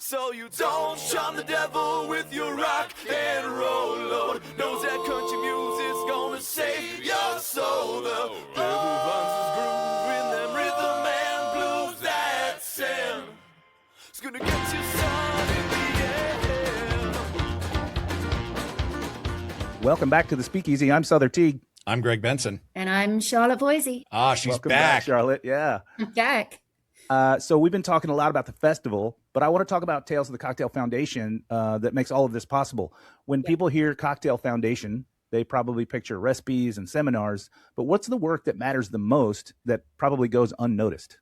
So you don't charm the devil with your rock and roll load. Knows that country music's gonna save your soul. The devil finds his groove in them rhythm and blues that sound. It's gonna get you sun in the end. Welcome back to the Speakeasy. I'm Sother Teague. I'm Greg Benson. And I'm Charlotte Voisey. Ah, she's Welcome back. Charlotte. Yeah. I'm back. So we've been talking a lot about the festival, but I want to talk about Tales of the Cocktail Foundation that makes all of this possible. When people hear Cocktail Foundation, they probably picture recipes and seminars, but what's the work that matters the most that probably goes unnoticed?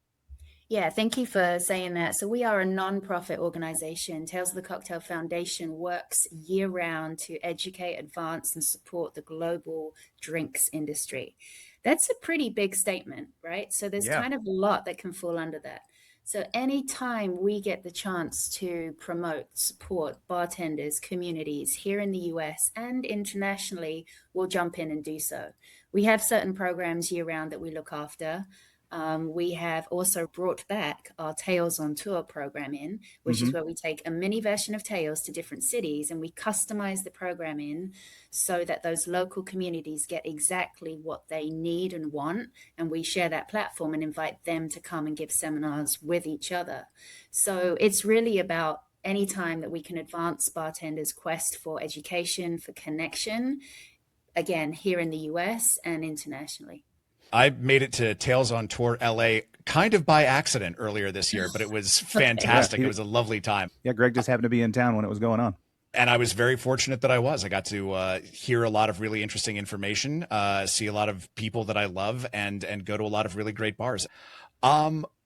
Yeah, thank you for saying that. So we are a non-profit organization. Tales of the Cocktail Foundation works year-round to educate, advance, and support the global drinks industry. That's a pretty big statement, right? So there's kind of a lot that can fall under that. So anytime we get the chance to promote, support bartenders, communities here in the US and internationally, we'll jump in and do so. We have certain programs year-round that we look after. We have also brought back our Tales on Tour program in, which is where we take a mini version of Tales to different cities and we customize the program in so that those local communities get exactly what they need and want. And we share that platform and invite them to come and give seminars with each other. So it's really about any time that we can advance bartenders' quest for education, for connection, again, here in the US and internationally. I made it to Tales on Tour LA kind of by accident earlier this year, but it was fantastic. It was a lovely time. Yeah, Greg just happened to be in town when it was going on. And I was very fortunate that I was. I got to hear a lot of really interesting information, see a lot of people that I love, and go to a lot of really great bars.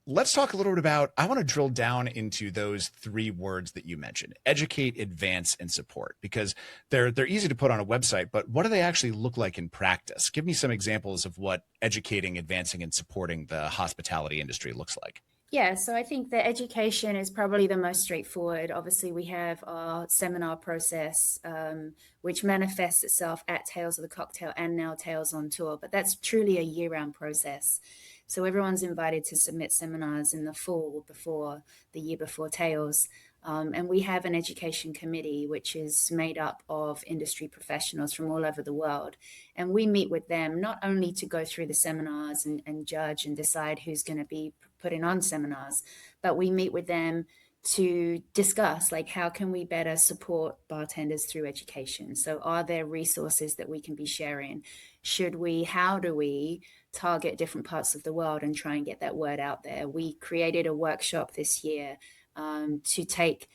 Let's talk a little bit about, I want to drill down into those three words that you mentioned: educate, advance, and support, because they're easy to put on a website, but what do they actually look like in practice? Give me some examples of what educating, advancing, and supporting the hospitality industry looks like. Yeah, so I think the education is probably the most straightforward. Obviously, we have our seminar process, which manifests itself at Tales of the Cocktail and now Tales on Tour, but that's truly a year-round process. So everyone's invited to submit seminars in the fall before the year before Tales. And we have an education committee, which is made up of industry professionals from all over the world. And we meet with them not only to go through the seminars and judge and decide who's going to be putting on seminars, but we meet with them to discuss, like, how can we better support bartenders through education? So are there resources that we can be sharing? How do we target different parts of the world and try and get that word out there? We created a workshop this year to take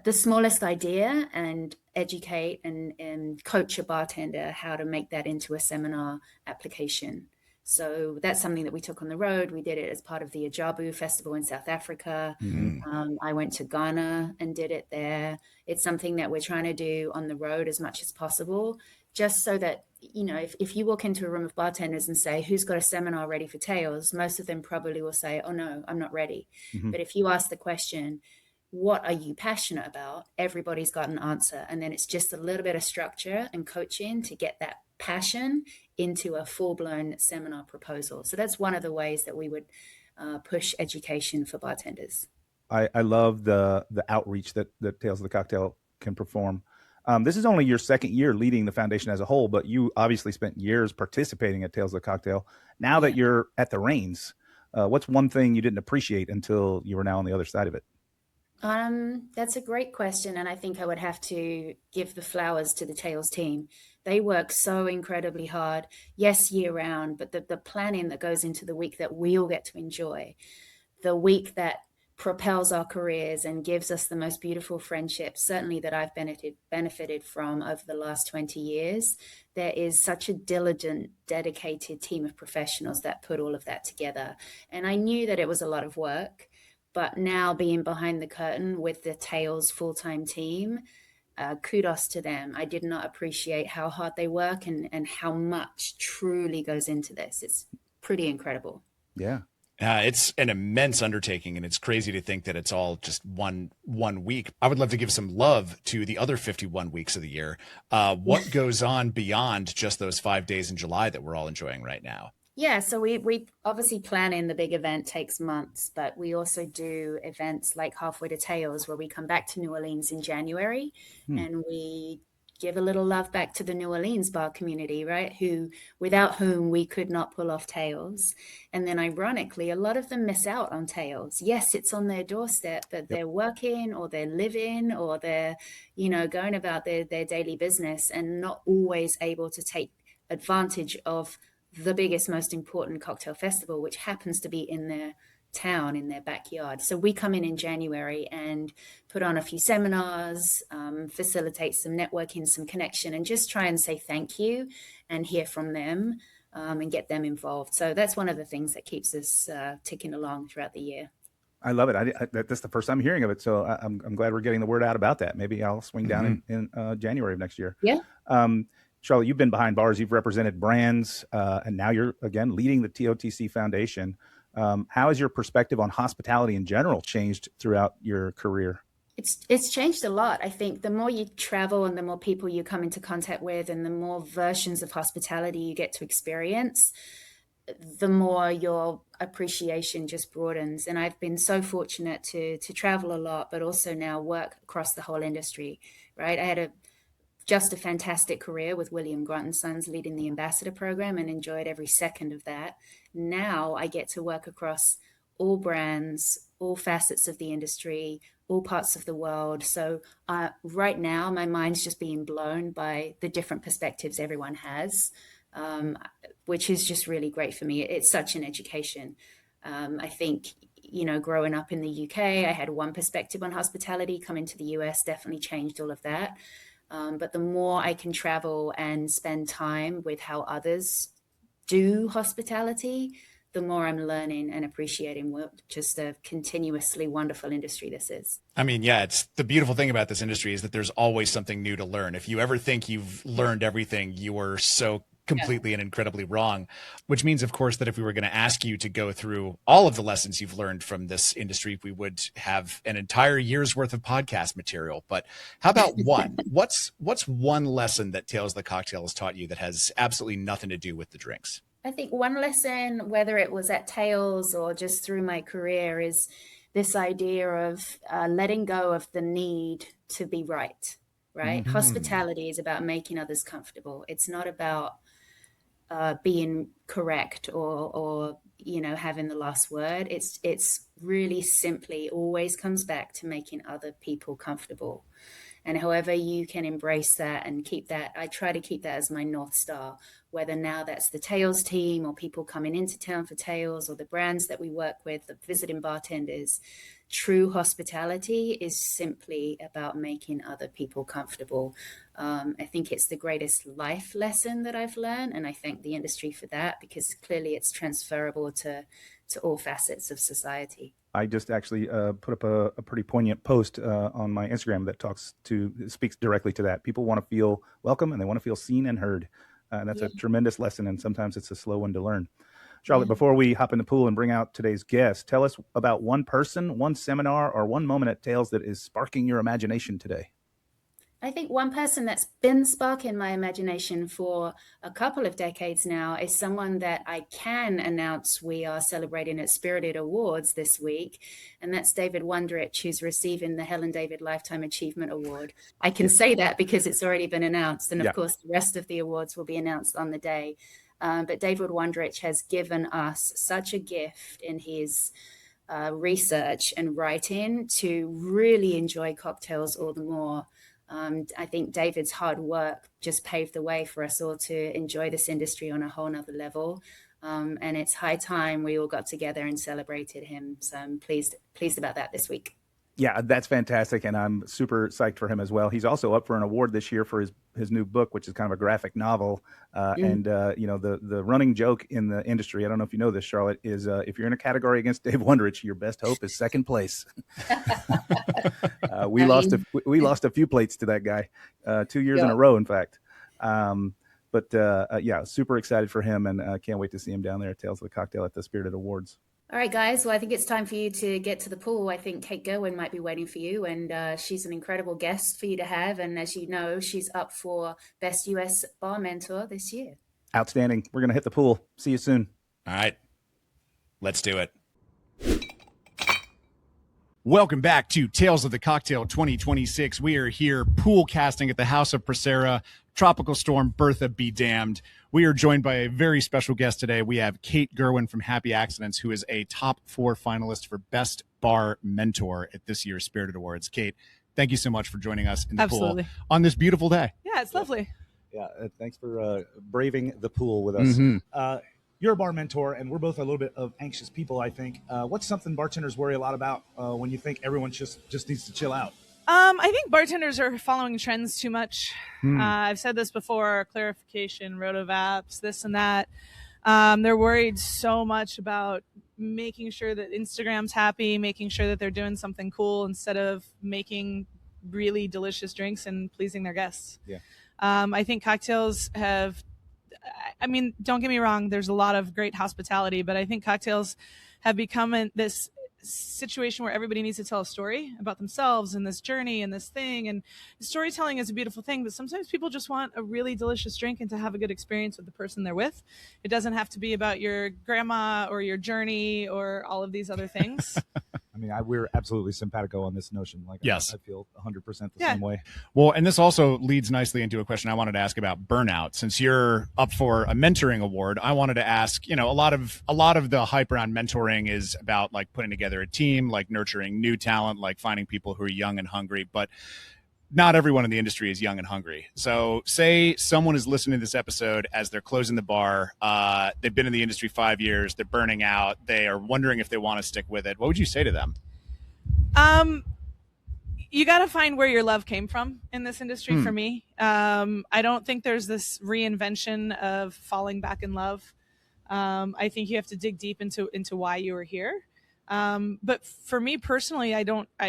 the smallest idea and educate and coach a bartender how to make that into a seminar application. So that's something that we took on the road. We did it as part of the Ajabu Festival in South Africa. I went to Ghana and did it there. It's something that we're trying to do on the road as much as possible, just so that, you know, if you walk into a room of bartenders and say, who's got a seminar ready for Tales? Most of them probably will say, oh no, I'm not ready. But if you ask the question, what are you passionate about? Everybody's got an answer. And then it's just a little bit of structure and coaching to get that passion into a full-blown seminar proposal. So that's one of the ways that we would push education for bartenders. I love the outreach that Tales of the Cocktail can perform. This is only your second year leading the foundation as a whole, but you obviously spent years participating at Tales of the Cocktail. Now that you're at the reins, what's one thing you didn't appreciate until you were now on the other side of it? That's a great question. And I think I would have to give the flowers to the Tales team. They work so incredibly hard, yes, year round, but the planning that goes into the week that we all get to enjoy, the week that propels our careers and gives us the most beautiful friendships, certainly that I've benefited from over the last 20 years. There is such a diligent, dedicated team of professionals that put all of that together. And I knew that it was a lot of work, but now being behind the curtain with the Tales full-time team, kudos to them. I did not appreciate how hard they work and how much truly goes into this. It's pretty incredible. Yeah. It's an immense undertaking, and it's crazy to think that it's all just one week. I would love to give some love to the other 51 weeks of the year. What goes on beyond just those 5 days in July that we're all enjoying right now? Yeah, so we obviously planning the big event takes months, but we also do events like Halfway to Tales where we come back to New Orleans in January Hmm. and we give a little love back to the New Orleans bar community, right? Who without whom we could not pull off Tales. And then ironically, a lot of them miss out on Tales. Yes, it's on their doorstep, but Yep. they're working or they're living or they're, going about their daily business and not always able to take advantage of the biggest, most important cocktail festival, which happens to be in their town, in their backyard. So we come in January and put on a few seminars, facilitate some networking, some connection, and just try and say thank you and hear from them and get them involved. So that's one of the things that keeps us ticking along throughout the year. I love it. That's the first time hearing of it. So I'm glad we're getting the word out about that. Maybe I'll swing down in January of next year. Yeah. Charlotte, you've been behind bars, you've represented brands, and now you're again leading the TOTC Foundation. How has your perspective on hospitality in general changed throughout your career? It's changed a lot. I think the more you travel and the more people you come into contact with and the more versions of hospitality you get to experience, the more your appreciation just broadens. And I've been so fortunate to travel a lot, but also now work across the whole industry, right? I had just a fantastic career with William Grant & Sons leading the ambassador program and enjoyed every second of that. Now I get to work across all brands, all facets of the industry, all parts of the world. So right now, my mind's just being blown by the different perspectives everyone has, which is just really great for me. It's such an education. I think, growing up in the UK, I had one perspective on hospitality. Coming to the US definitely changed all of that. But the more I can travel and spend time with how others do hospitality, the more I'm learning and appreciating what just a continuously wonderful industry this is. I mean, yeah, it's the beautiful thing about this industry is that there's always something new to learn. If you ever think you've learned everything, you are so completely and incredibly wrong, which means, of course, that if we were going to ask you to go through all of the lessons you've learned from this industry, we would have an entire year's worth of podcast material. But how about one? What's one lesson that Tales of the Cocktail has taught you that has absolutely nothing to do with the drinks? I think one lesson, whether it was at Tales or just through my career, is this idea of letting go of the need to be right, right? Mm-hmm. Hospitality is about making others comfortable. It's not about being correct or having the last word. It's really simply always comes back to making other people comfortable. And however you can embrace that and keep that, I try to keep that as my North Star, whether now that's the Tales team or people coming into town for Tales or the brands that we work with, the visiting bartenders. True hospitality is simply about making other people comfortable. I think it's the greatest life lesson that I've learned, and I thank the industry for that because clearly it's transferable to all facets of society. I just actually put up a pretty poignant post on my Instagram that speaks directly to that. People want to feel welcome and they want to feel seen and heard. And that's a tremendous lesson. And sometimes it's a slow one to learn. Charlotte, before we hop in the pool and bring out today's guest, tell us about one person, one seminar, or one moment at Tales that is sparking your imagination today. I think one person that's been sparking my imagination for a couple of decades now is someone that I can announce we are celebrating at Spirited Awards this week, and that's David Wondrich, who's receiving the Helen David Lifetime Achievement Award. I can say that because it's already been announced, and of course the rest of the awards will be announced on the day. But David Wondrich has given us such a gift in his research and writing to really enjoy cocktails all the more. I think David's hard work just paved the way for us all to enjoy this industry on a whole nother level. And it's high time we all got together and celebrated him. So I'm pleased about that this week. Yeah, that's fantastic. And I'm super psyched for him as well. He's also up for an award this year for his new book, which is kind of a graphic novel. And, the running joke in the industry, I don't know if you know this, Charlotte, is if you're in a category against Dave Wondrich, your best hope is second place. We lost a few plates to that guy 2 years in a row, in fact. Super excited for him and can't wait to see him down there at Tales of the Cocktail at the Spirited Awards. All right, guys. Well, I think it's time for you to get to the pool. I think Kate Gerwin might be waiting for you, and she's an incredible guest for you to have. And as you know, she's up for Best US Bar Mentor this year. Outstanding. We're going to hit the pool. See you soon. All right, let's do it. Welcome back to Tales of the Cocktail 2026. We are here pool casting at the House of Procera. Tropical storm Bertha be damned. We are joined by a very special guest today. We have Kate Gerwin from Happy Accidents, who is a top 4 finalist for Best Bar Mentor at this year's Spirited Awards. Kate, thank you so much for joining us in the pool on this beautiful day. Yeah, it's lovely. Yeah, thanks for braving the pool with us. You're a bar mentor, and we're both a little bit of anxious people, I think. What's something bartenders worry a lot about when you think everyone just needs to chill out? I think bartenders are following trends too much. I've said this before, clarification, rotovaps, this and that. They're worried so much about making sure that Instagram's happy, making sure that they're doing something cool instead of making really delicious drinks and pleasing their guests. Yeah. I think cocktails have, I mean, don't get me wrong, there's a lot of great hospitality, but I think cocktails have become this situation where everybody needs to tell a story about themselves and this journey and this thing. And storytelling is a beautiful thing, but sometimes people just want a really delicious drink and to have a good experience with the person they're with. It doesn't have to be about your grandma or your journey or all of these other things. I mean, we're absolutely simpatico on this notion. Like, yes, I feel 100% the same way. Well, and this also leads nicely into a question I wanted to ask about burnout. Since you're up for a mentoring award, I wanted to ask, you know, a lot of the hype around mentoring is about like putting together a team, like nurturing new talent, like finding people who are young and hungry, but not everyone in the industry is young and hungry. So say someone is listening to this episode as they're closing the bar. They've been in the industry 5 years. They're burning out. They are wondering if they want to stick with it. What would you say to them? You got to find where your love came from in this industry for me. I don't think there's this reinvention of falling back in love. I think you have to dig deep into why you were here. But for me personally,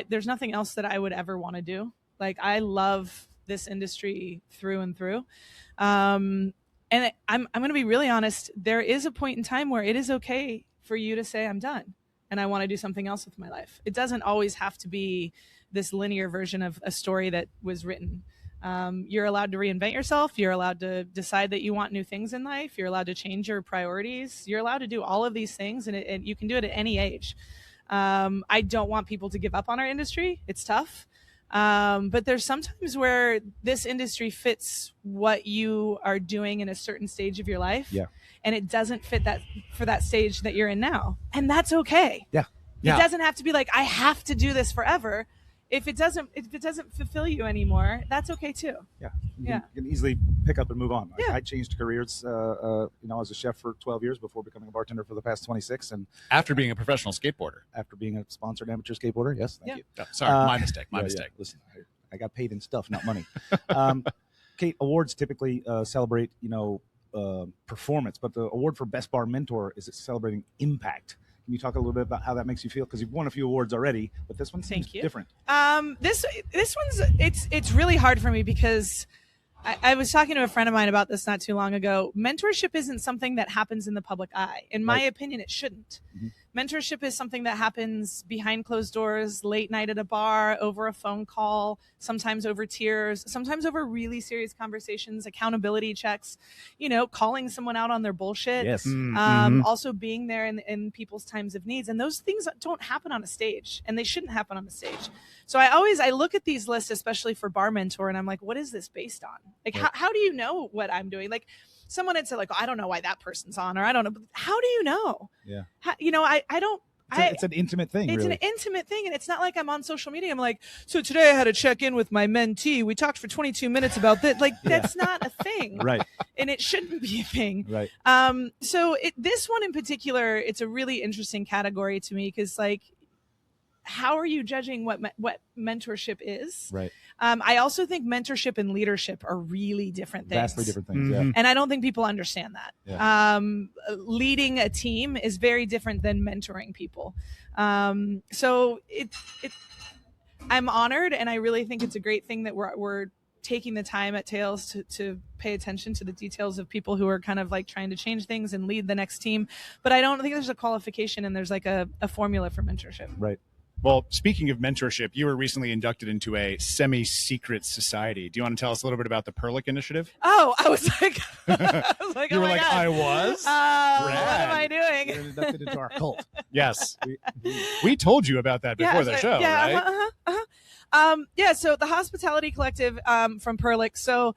there's nothing else that I would ever want to do. Like, I love this industry through and through. And I'm going to be really honest. There is a point in time where it is okay for you to say, I'm done and I want to do something else with my life. It doesn't always have to be this linear version of a story that was written. You're allowed to reinvent yourself. You're allowed to decide that you want new things in life. You're allowed to change your priorities. You're allowed to do all of these things, and you can do it at any age. I don't want people to give up on our industry. It's tough. But there's sometimes where this industry fits what you are doing in a certain stage of your life. Yeah. And it doesn't fit that for that stage that you're in now. And that's okay. Yeah. It doesn't have to be like, I have to do this forever. If it doesn't fulfill you anymore, that's okay too. Yeah. You can easily pick up and move on. Yeah. I changed careers, I was a chef for 12 years before becoming a bartender for the past 26. And After being a professional skateboarder. after being a sponsored amateur skateboarder, yes, thank you. Oh, sorry, my mistake. My mistake. Listen, I got paid in stuff, not money. Kate, awards typically celebrate, performance, but the award for Best Bar Mentor is celebrating impact. Can you talk a little bit about how that makes you feel? Because you've won a few awards already, but this one seems different. This one's it's really hard for me because I was talking to a friend of mine about this not too long ago. Mentorship isn't something that happens in the public eye. In my opinion, it shouldn't. Mm-hmm. Mentorship is something that happens behind closed doors, late night at a bar, over a phone call, sometimes over tears, sometimes over really serious conversations, accountability checks, calling someone out on their bullshit. Yes. Also being there in people's times of needs. And those things don't happen on a stage, and they shouldn't happen on a stage. So I look at these lists, especially for Bar Mentor, and I'm like, what is this based on? Like, how do you know what I'm doing? Like, someone had said, like, I don't know why that person's on, or I don't know. How do you know? Yeah. I don't. It's an intimate thing. It's really. an intimate thing, and it's not like I'm on social media. I'm like, so today I had to check in with my mentee. We talked for 22 minutes about that. Like, that's not a thing, Right. And it shouldn't be a thing, Right. So this one in particular, it's a really interesting category to me because, like, how are you judging what mentorship is? Right. I also think mentorship and leadership are really different things. Vastly different things. Yeah. And I don't think people understand that. Yeah. Leading a team is very different than mentoring people. So I'm honored, and I really think it's a great thing that we're taking the time at Tales to pay attention to the details of people who are kind of like trying to change things and lead the next team. But I don't think there's a qualification and there's like a formula for mentorship. Right. Well, speaking of mentorship, you were recently inducted into a semi-secret society. Do you want to tell us a little bit about the Perlick Initiative? Oh, I was like, I was like, You oh were my like, God. I was? What am I You're doing? inducted into our cult. Yes. We told you about that before the show, yeah, right? Yeah, so the Hospitality Collective from Perlick. So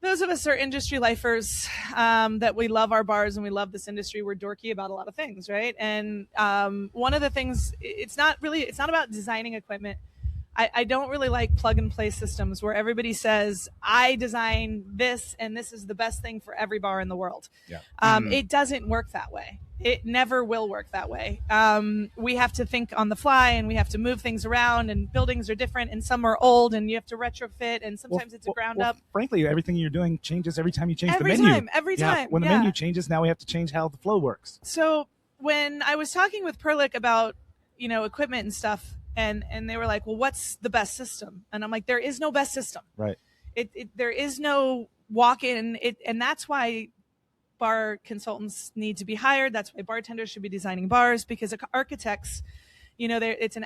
those of us are industry lifers that we love our bars and we love this industry. We're dorky about a lot of things, right? And one of the things, it's not about designing equipment. I don't really like plug and play systems where everybody says, I design this and this is the best thing for every bar in the world. Yeah. It doesn't work that way. It never will work that way. We have to think on the fly and we have to move things around, and buildings are different and some are old and you have to retrofit, and sometimes it's a ground up. Frankly, everything you're doing changes every time you change Every the menu. time, every time. When the menu changes, now we have to change how the flow works. So when I was talking with Perlick about, equipment and stuff, and they were like, well, what's the best system? And I'm like, there is no best system. Right. There is no walk-in. And that's why bar consultants need to be hired. That's why bartenders should be designing bars, because architects, it's an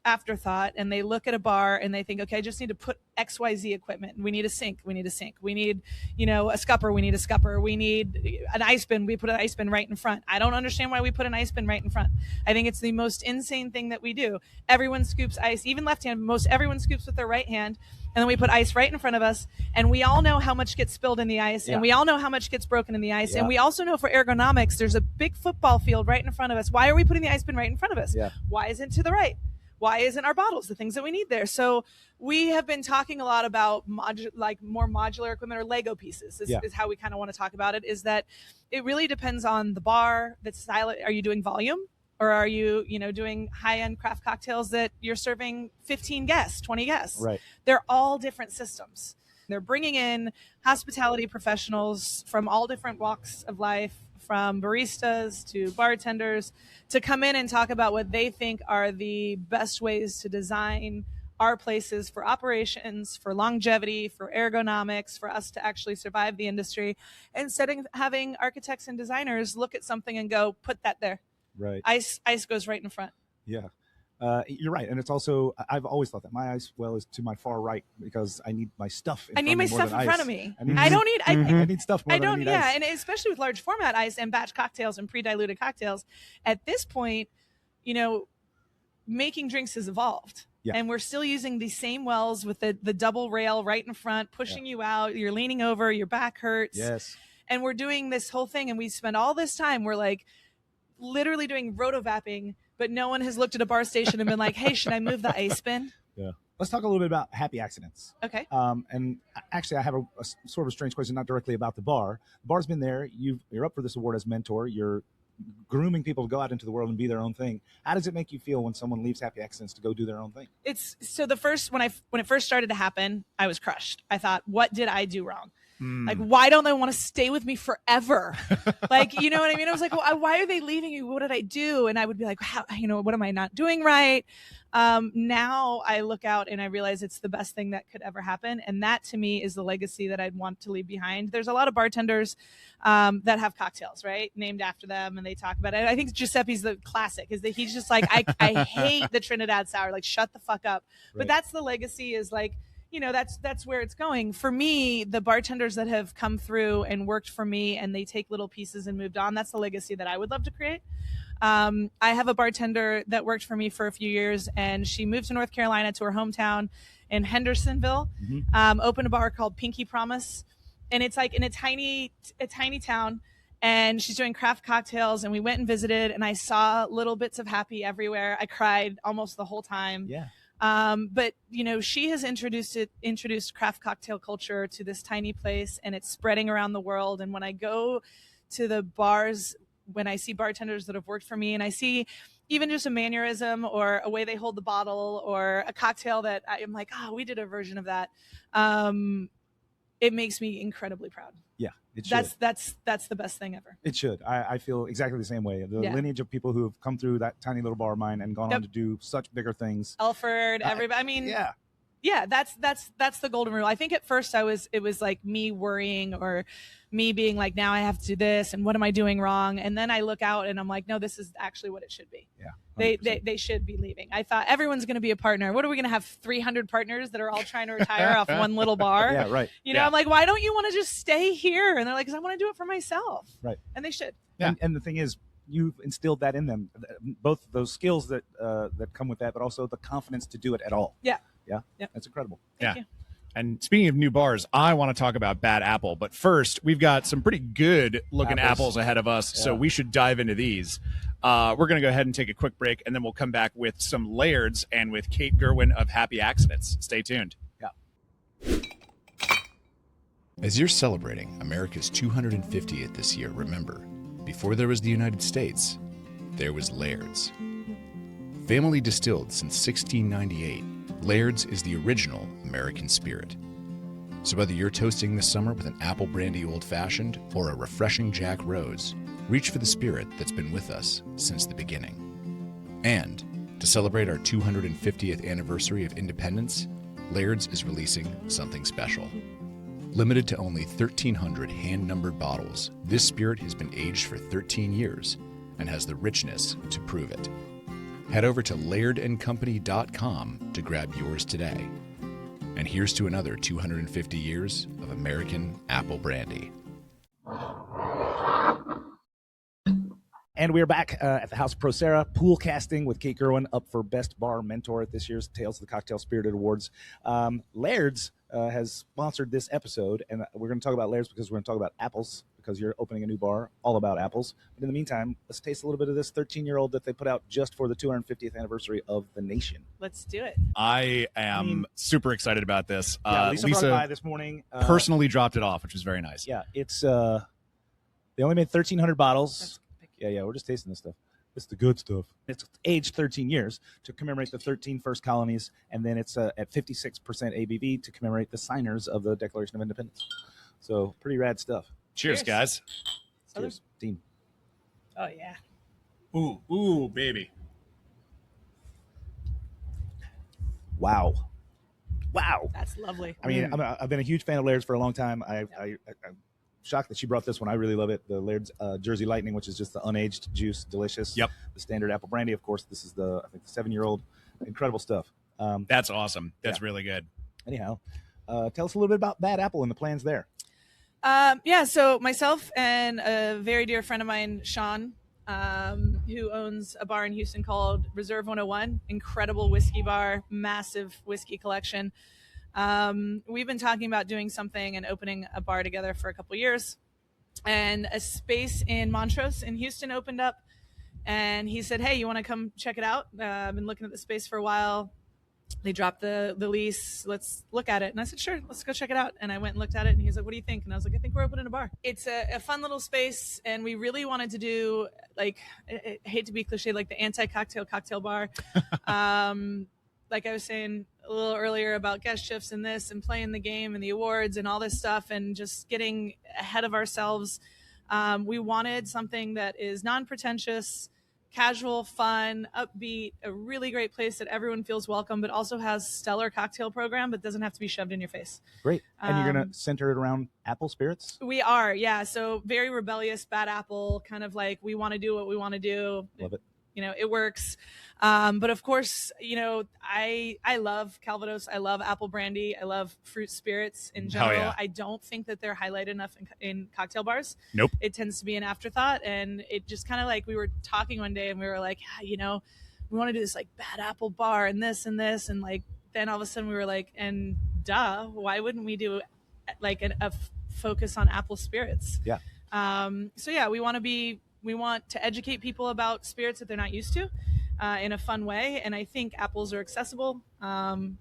afterthought, and they look at a bar and they think, okay, I just need to put XYZ equipment. We need a sink. We need a sink. We need, a scupper. We need a scupper. We need an ice bin. We put an ice bin right in front. I don't understand why we put an ice bin right in front. I think it's the most insane thing that we do. Everyone scoops ice, even left hand. Everyone scoops with their right hand. And then we put ice right in front of us, and we all know how much gets spilled in the ice, and we all know how much gets broken in the ice, and we also know for ergonomics, there's a big football field right in front of us. Why are we putting the ice bin right in front of us? Yeah. Why isn't it to the right? Why isn't our bottles the things that we need there? So we have been talking a lot about more modular equipment, or Lego pieces is how we kind of want to talk about it, is that it really depends on the bar, the style. Are you doing volume? Or are you, doing high-end craft cocktails that you're serving 15 guests, 20 guests? Right. They're all different systems. They're bringing in hospitality professionals from all different walks of life, from baristas to bartenders, to come in and talk about what they think are the best ways to design our places for operations, for longevity, for ergonomics, for us to actually survive the industry, instead of having architects and designers look at something and go, put that there. Right. Ice goes right in front. Yeah. You're right. And it's also, I've always thought that my ice well is to my far right, because I need my stuff in I need my front stuff in front of me. I don't need, I need stuff more I than I don't, need yeah. ice. And especially with large format ice and batch cocktails and pre-diluted cocktails, at this point, making drinks has evolved. Yeah. And we're still using the same wells with the double rail right in front, pushing you out. You're leaning over, your back hurts. Yes. And we're doing this whole thing, and we spend all this time, we're like literally doing rotovapping, but no one has looked at a bar station and been like, hey, should I move the ice bin? Yeah. Let's talk a little bit about happy accidents. Okay. And actually, I have a sort of a strange question, not directly about the bar. The bar's been there. You're up for this award as mentor. You're grooming people to go out into the world and be their own thing. How does it make you feel when someone leaves happy accidents to go do their own thing? It's so when it first started to happen, I was crushed. I thought, what did I do wrong? Like, why don't they want to stay with me forever? Like, you know what I mean? I was like, well, why are they leaving you? What did I do? And I would be like, what am I not doing right? Now I look out and I realize it's the best thing that could ever happen. And that to me is the legacy that I'd want to leave behind. There's a lot of bartenders that have cocktails, right, named after them, and they talk about it. I think Giuseppe's the classic, is that he's just like, I hate the Trinidad Sour. Like, shut the fuck up. Right. But that's the legacy, is like, that's where it's going. For me, the bartenders that have come through and worked for me and they take little pieces and moved on, that's the legacy that I would love to create. I have a bartender that worked for me for a few years, and she moved to North Carolina, to her hometown in Hendersonville, opened a bar called Pinky Promise. And it's like in a tiny town, and she's doing craft cocktails, and we went and visited, and I saw little bits of happy everywhere. I cried almost the whole time. Yeah. But she has introduced craft cocktail culture to this tiny place, and it's spreading around the world. And when I go to the bars, when I see bartenders that have worked for me, and I see even just a mannerism or a way they hold the bottle or a cocktail that I am like, we did a version of that. It makes me incredibly proud. Yeah, it should. That's the best thing ever. It should. I feel exactly the same way. The lineage of people who have come through that tiny little bar of mine and gone on to do such bigger things. Alfred, everybody. I mean, Yeah, that's the golden rule. I think at first it was like me worrying or me being like, now I have to do this and what am I doing wrong? And then I look out and I'm like, no, this is actually what it should be. Yeah. They should be leaving. I thought everyone's going to be a partner. What are we going to have 300 partners that are all trying to retire off one little bar? Yeah, right. You know, I'm like, why don't you want to just stay here? And they're like, because I want to do it for myself. Right. And they should. Yeah. And the thing is, you've instilled that in them, both those skills that come with that, but also the confidence to do it at all. Yeah. Yeah. Yep. That's incredible. Thank you. And speaking of new bars, I want to talk about Bad Apple. But first, we've got some pretty good looking apples ahead of us, so we should dive into these. We're going to go ahead and take a quick break, and then we'll come back with some Lairds and with Kate Gerwin of Happy Accidents. Stay tuned. Yeah. As you're celebrating America's 250th this year, remember, before there was the United States, there was Laird's. Family distilled since 1698, Laird's is the original American spirit. So whether you're toasting this summer with an apple brandy old-fashioned or a refreshing Jack Rose, reach for the spirit that's been with us since the beginning. And to celebrate our 250th anniversary of independence, Laird's is releasing something special. Limited to only 1,300 hand-numbered bottles, this spirit has been aged for 13 years and has the richness to prove it. Head over to lairdandcompany.com to grab yours today. And here's to another 250 years of American apple brandy. And we're back at the House of Procera, Poolcasting with Kate Gerwin, up for Best Bar Mentor at this year's Tales of the Cocktail Spirited Awards. Laird's has sponsored this episode, and we're going to talk about Laird's because we're going to talk about apples, because you're opening a new bar all about apples. But in the meantime, let's taste a little bit of this 13-year-old that they put out just for the 250th anniversary of the nation. Let's do it. I am super excited about this. Yeah, Lisa brought it by this morning. Personally dropped it off, which was very nice. Yeah, it's they only made 1,300 bottles. Yeah, we're just tasting this stuff. It's the good stuff. It's aged 13 years to commemorate the 13 first colonies, and then it's at 56% ABV to commemorate the signers of the Declaration of Independence. So pretty rad stuff. Cheers, guys. Cheers, team. Oh, yeah. Ooh, baby. Wow. That's lovely. I mean, I've been a huge fan of Laird's for a long time. I'm shocked that she brought this one. I really love it. The Laird's Jersey Lightning, which is just the unaged juice, delicious. Yep. The standard apple brandy, of course. This is the 7-year-old. Incredible stuff. That's awesome. That's really good. Anyhow, tell us a little bit about Bad Apple and the plans there. So myself and a very dear friend of mine, Sean, who owns a bar in Houston called Reserve 101, incredible whiskey bar, massive whiskey collection. We've been talking about doing something and opening a bar together for a couple of years, and a space in Montrose in Houston opened up, and he said, hey, you want to come check it out? I've been looking at the space for a while. They dropped the lease. Let's look at it. And I said, sure, let's go check it out. And I went and looked at it, and he's like, what do you think? And I was like, I think we're opening a bar. It's a fun little space, and we really wanted to do, like, I hate to be cliche, like the anti-cocktail cocktail bar. Like I was saying a little earlier about guest shifts and this and playing the game and the awards and all this stuff and just getting ahead of ourselves. We wanted something that is non-pretentious, casual, fun, upbeat, a really great place that everyone feels welcome, but also has stellar cocktail program, but doesn't have to be shoved in your face. Great. And you're going to center it around apple spirits? We are, yeah. So very rebellious, Bad Apple, kind of like we want to do what we want to do. Love it. You know, it works. But of course, you know, I love Calvados. I love apple brandy. I love fruit spirits in general. Yeah. I don't think that they're highlighted enough in cocktail bars. Nope. It tends to be an afterthought. And it just kind of like, we were talking one day and we were like, you know, we want to do this like Bad Apple bar and this and this. And like, then all of a sudden we were like, and why wouldn't we do like a focus on apple spirits? Yeah. So yeah, we want to educate people about spirits that they're not used to in a fun way. And I think apples are accessible,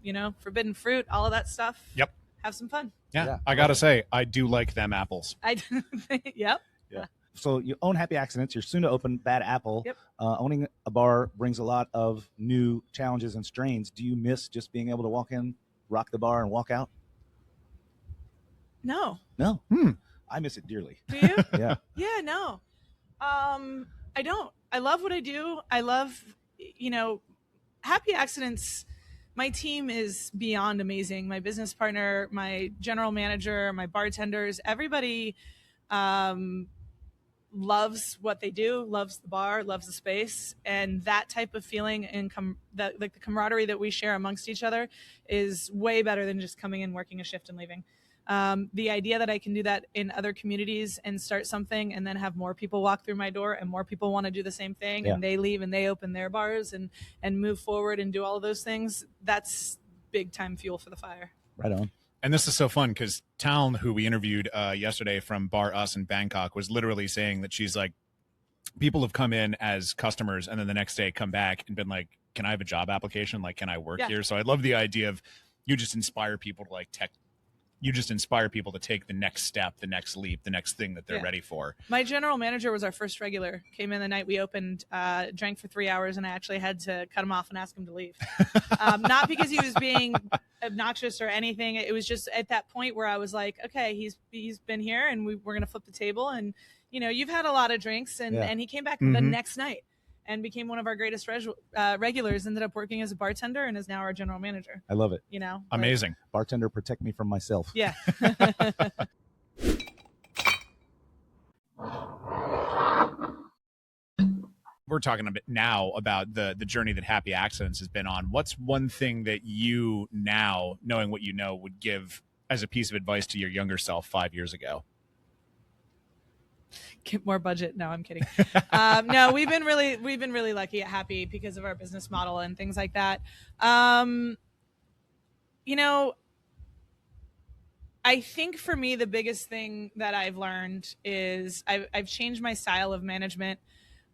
you know, forbidden fruit, all of that stuff. Yep. Have some fun. Yeah. I got to say, I do like them apples. Yep. Yeah. So you own Happy Accidents. You're soon to open Bad Apple. Yep. Owning a bar brings a lot of new challenges and strains. Do you miss just being able to walk in, rock the bar, and walk out? No. I miss it dearly. Do you? Yeah. Yeah, no. I don't. I love what I do. I love, you know, Happy Accidents my team is beyond amazing. My business partner, my general manager, my bartenders, everybody loves what they do, loves the bar, loves the space, and that type of feeling and that like the camaraderie that we share amongst each other is way better than just coming in, working a shift, and leaving. The idea that I can do that in other communities and start something and then have more people walk through my door and more people want to do the same thing, and they leave and they open their bars and move forward and do all of those things, that's big time fuel for the fire. Right on. And this is so fun because Tal, who we interviewed yesterday from Bar Us in Bangkok, was literally saying that she's like, people have come in as customers and then the next day come back and been like, can I have a job application? Like, can I work here? So I love the idea of you just inspire people to you just inspire people to take the next step, the next leap, the next thing that they're ready for. My general manager was our first regular, came in the night we opened, drank for 3 hours, and I actually had to cut him off and ask him to leave. Not because he was being obnoxious or anything. It was just at that point where I was like, okay, he's been here and we're going to flip the table. And, you know, you've had a lot of drinks. And he came back the next night and became one of our greatest regulars, ended up working as a bartender and is now our general manager. I love it. You know, amazing. Bartender, protect me from myself. Yeah. We're talking a bit now about the journey that Happy Accidents has been on. What's one thing that you now, knowing what you know, would give as a piece of advice to your younger self 5 years ago? Get more budget. No, I'm kidding. No, we've been really lucky at Happy because of our business model and things like that. You know, I think for me, the biggest thing that I've learned is I've changed my style of management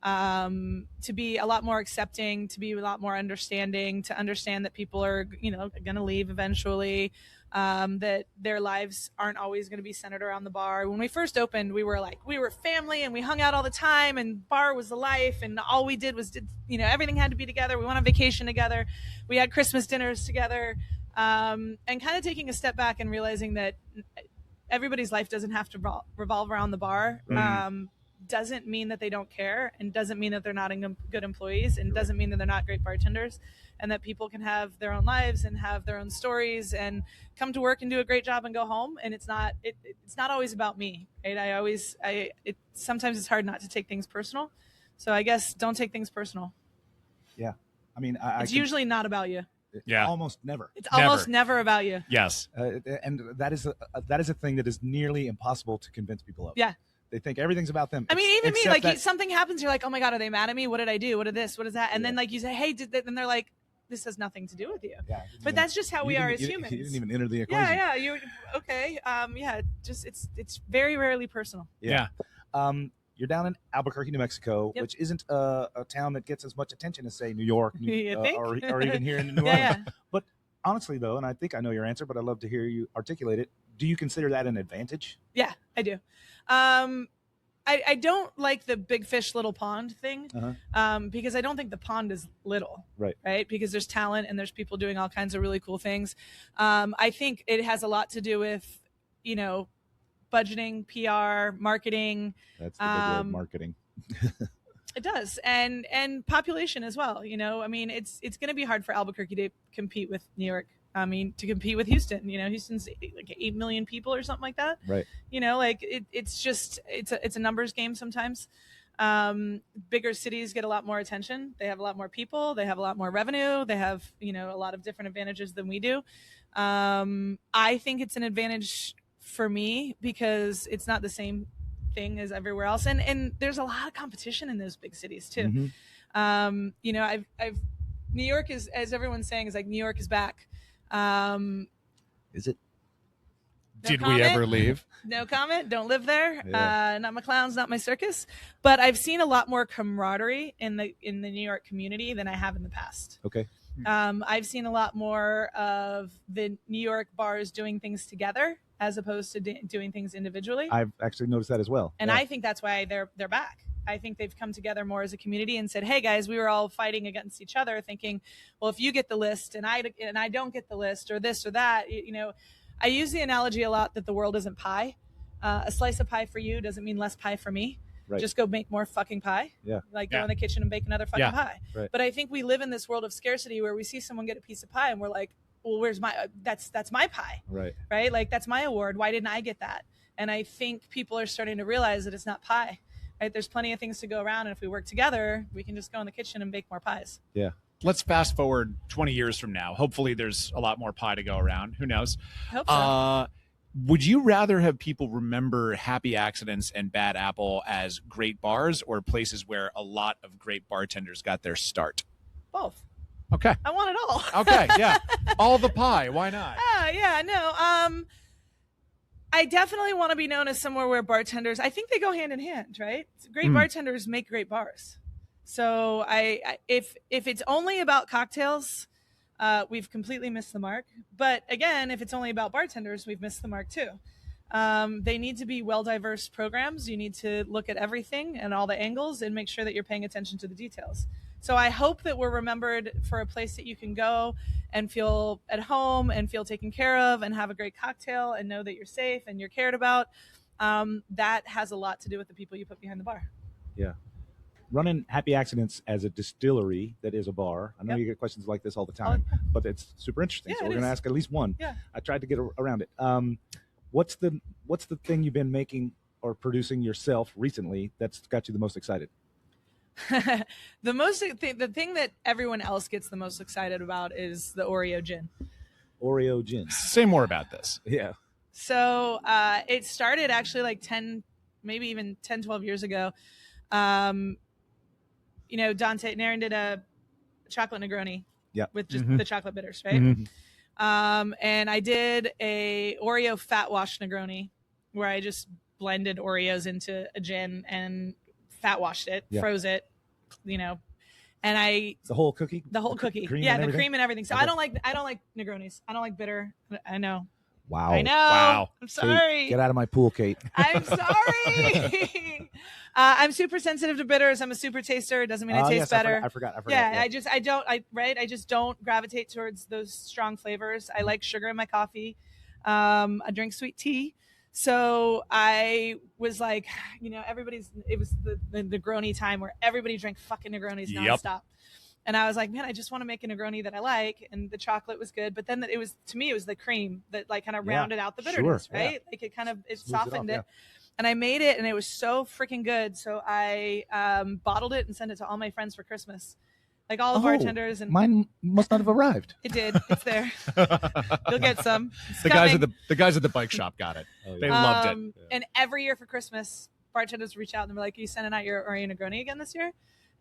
to be a lot more accepting, to be a lot more understanding, to understand that people are, you know, going to leave eventually, that their lives aren't always going to be centered around the bar. When we first opened, we were family and we hung out all the time and bar was the life. And all we did was, you know, everything had to be together. We went on vacation together. We had Christmas dinners together, and kind of taking a step back and realizing that everybody's life doesn't have to revolve around the bar. Doesn't mean that they don't care, and doesn't mean that they're not good employees, and doesn't mean that they're not great bartenders, and that people can have their own lives and have their own stories and come to work and do a great job and go home. And it's not always about me, right? Sometimes it's hard not to take things personal. So I guess don't take things personal. Yeah. I mean, it's usually not about you. Yeah. Almost never. It's almost never about you. Yes. And that is a thing that is nearly impossible to convince people of. Yeah. They think everything's about them. I mean, even me, like something happens, you're like, oh my God, are they mad at me? What did I do? What did this? What is that? And then like you say, hey, and they're like, this has nothing to do with you. Yeah, but that's just how we are as humans. You didn't even enter the equation. Yeah, you okay? Just it's very rarely personal. Yeah. You're down in Albuquerque, New Mexico, which isn't a town that gets as much attention as say New York, or even here in New Orleans. But honestly, though, and I think I know your answer, but I'd love to hear you articulate it. Do you consider that an advantage? Yeah, I do. I don't like the big fish, little pond thing, because I don't think the pond is little, right? Because there's talent and there's people doing all kinds of really cool things. I think it has a lot to do with, you know, budgeting, PR, marketing. That's the big word, marketing. It does, and population as well. You know, I mean, it's going to be hard for Albuquerque to compete with New York. I mean, to compete with Houston. You know, Houston's like 8 million people or something like that. Right. You know, like it's a numbers game sometimes. Bigger cities get a lot more attention. They have a lot more people. They have a lot more revenue. They have, you know, a lot of different advantages than we do. I think it's an advantage for me because it's not the same thing as everywhere else, and there's a lot of competition in those big cities too. You know, I've New York is, as everyone's saying, is like New York is back. Is it? Did we ever leave? No comment. Don't live there. Not my clowns, not my circus. But I've seen a lot more camaraderie in the New York community than I have in the past. Okay. I've seen a lot more of the New York bars doing things together as opposed to doing things individually. I've actually noticed that as well. And I think that's why they're back. I think they've come together more as a community and said, hey guys, we were all fighting against each other thinking, well, if you get the list and I don't get the list or this or that, you know, I use the analogy a lot that the world isn't pie. A slice of pie for you doesn't mean less pie for me. Right. just go make more fucking pie. Yeah. Like go in the kitchen and bake another fucking pie. Right. But I think we live in this world of scarcity where we see someone get a piece of pie and we're like, well, where's my, that's my pie. Right. Right. Like that's my award. Why didn't I get that? And I think people are starting to realize that it's not pie. Right. There's plenty of things to go around. And if we work together, we can just go in the kitchen and bake more pies. Yeah. Let's fast forward 20 years from now. Hopefully there's a lot more pie to go around. Who knows? I hope so. Would you rather have people remember Happy Accidents and Bad Apple as great bars or places where a lot of great bartenders got their start? Both. Okay. I want it all. Okay. Yeah. All the pie. Why not? Yeah. No. I definitely want to be known as somewhere where bartenders, I think they go hand in hand, right? Great bartenders make great bars. So if it's only about cocktails, we've completely missed the mark. But again, if it's only about bartenders, we've missed the mark too. They need to be well-diverse programs. You need to look at everything and all the angles and make sure that you're paying attention to the details. So I hope that we're remembered for a place that you can go and feel at home and feel taken care of and have a great cocktail and know that you're safe and you're cared about. That has a lot to do with the people you put behind the bar. Yeah. Running Happy Accidents as a distillery that is a bar. I know you get questions like this all the time, but it's super interesting. So we're going to ask at least one. Yeah. I tried to get around it. What's the thing you've been making or producing yourself recently that's got you the most excited? The thing that everyone else gets the most excited about is the Oreo gin. Oreo gin. Say more about this. Yeah. So it started actually like 10, maybe even 10, 12 years ago. Dante Nairn did a chocolate Negroni with just the chocolate bitters, right? And I did a Oreo fat wash Negroni where I just blended Oreos into a gin and fat washed it, froze it, and the whole cookie. The cookie, cream the cream and everything. So I don't like Negronis. I don't like bitter. I know. Wow. I know. Wow. I'm sorry. Kate, get out of my pool, Kate. I'm sorry. I'm super sensitive to bitters. I'm a super taster. It doesn't mean it tastes better. I forgot. Yeah, I just don't gravitate towards those strong flavors. I like sugar in my coffee. I drink sweet tea. So I was like, it was the Negroni time where everybody drank fucking Negronis nonstop. And I was like, man, I just want to make a Negroni that I like. And the chocolate was good. But then it was the cream that like kind of rounded out the bitterness, right? Like it softened it. And I made it and it was so freaking good. So I bottled it and sent it to all my friends for Christmas. Like all the bartenders. And mine must not have arrived. It did. It's there. You'll get some. The guys at the bike shop got it. They loved it. And every year for Christmas, bartenders reach out and they're like, "Are you sending out your Oreo Negroni again this year?"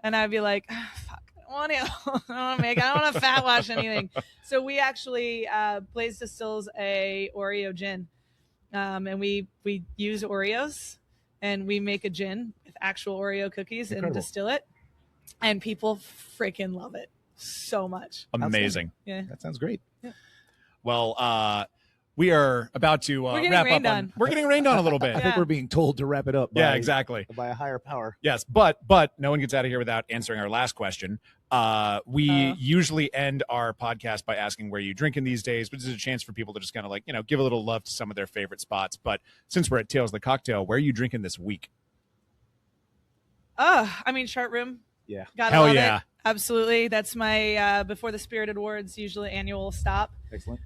And I'd be like, "Fuck, I don't want to fat wash anything." So we actually Blaze distills a Oreo gin, and we use Oreos, and we make a gin with actual Oreo cookies and distill it, and people freaking love it so much. Amazing. Yeah, that sounds great. Yeah. Well, we are about to wrap up. We're getting rained on a little bit. I think we're being told to wrap it up. Exactly. By a higher power. Yes, but no one gets out of here without answering our last question. We usually end our podcast by asking where you drinking these days, which is a chance for people to just kind of give a little love to some of their favorite spots. But since we're at Tales of the Cocktail, where are you drinking this week? Chart Room. Yeah. Gotta love it. Absolutely. That's my before the Spirited Awards, usually annual stop. Excellent.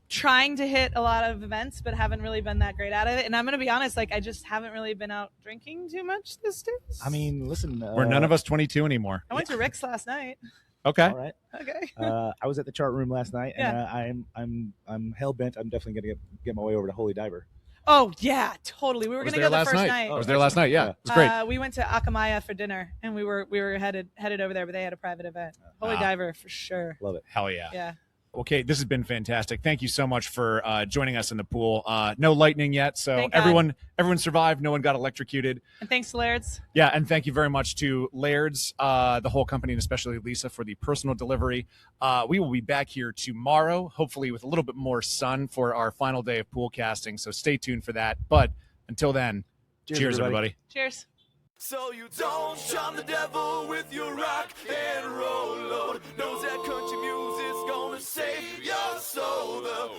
Trying to hit a lot of events, but haven't really been that great at it. And I'm going to be honest, I just haven't really been out drinking too much these days. Listen, we're none of us 22 anymore. I went to Rick's last night. Okay. All right. Okay. I was at the Chart Room last night, and I'm hell bent. I'm definitely going to get my way over to Holy Diver. Oh yeah, totally. We were going to go the first night. I was there last night. Yeah, it was great. We went to Akamaya for dinner, and we were headed over there, but they had a private event. Holy Diver for sure. Love it. Hell yeah. Yeah. Okay, this has been fantastic. Thank you so much for joining us in the pool. No lightning yet, so Thank everyone survived. No one got electrocuted. And thanks to Laird's. Yeah, and thank you very much to Laird's, the whole company, and especially Lisa for the personal delivery. We will be back here tomorrow, hopefully with a little bit more sun for our final day of pool casting. So stay tuned for that. But until then, cheers everybody. Cheers. So you don't charm the devil with your rock and roll load. Knows that country music's gonna save your soul. The